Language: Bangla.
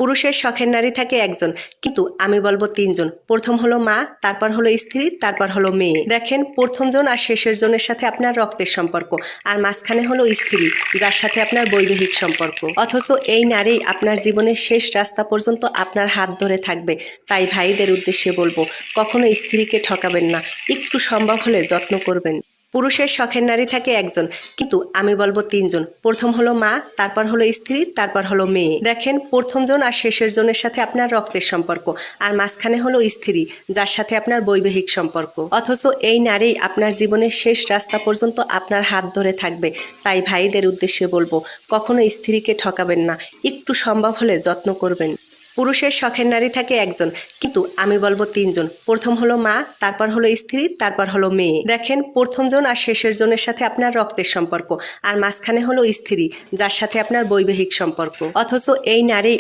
পুরুষের শখের নারী থাকে একজন, কিন্তু আমি বলবো তিনজন। প্রথম হলো মা, তারপর হলো স্ত্রী, তারপর হলো মেয়ে। দেখেন, প্রথম জন আর শেষের জনের সাথে আপনার রক্তের সম্পর্ক, আর মাঝখানে হলো স্ত্রী, যার সাথে আপনার বৈবাহিক সম্পর্ক। অথচ এই নারী আপনার জীবনের শেষ রাস্তা পর্যন্ত আপনার হাত ধরে থাকবে। তাই ভাইদের উদ্দেশ্যে বলবো, কখনো স্ত্রীকে ঠকাবেন না, একটু সম্ভব হলে যত্ন করবেন। পুরুষের শখের নারী থাকে একজন, কিন্তু আমি বলবো তিনজন। প্রথম হলো মা, তারপর হলো স্ত্রী, তারপর হলো মেয়ে। দেখেন, প্রথম জন আর শেষের জনের সাথে আপনার রক্তের সম্পর্ক, আর মাঝখানে হলো স্ত্রী, যার সাথে আপনার বৈবাহিক সম্পর্ক। অথচ এই নারী আপনার জীবনের শেষ রাস্তা পর্যন্ত আপনার হাত ধরে থাকবে। তাই ভাইদের উদ্দেশ্যে বলবো, কখনো স্ত্রীকে ঠকাবেন না, একটু সম্ভব হলে যত্ন করবেন। পুরুষের শখের নারী থাকে একজন, কিন্তু আমি বলবো তিনজন। প্রথম হলো মা, তারপর হলো স্ত্রী, তারপর হলো মেয়ে। দেখেন, প্রথম জন আর শেষের জনের সাথে আপনার রক্তের সম্পর্ক, আর মাঝখানে হলো স্ত্রী, যার সাথে আপনার বৈবাহিক সম্পর্ক। অথচ এই নারী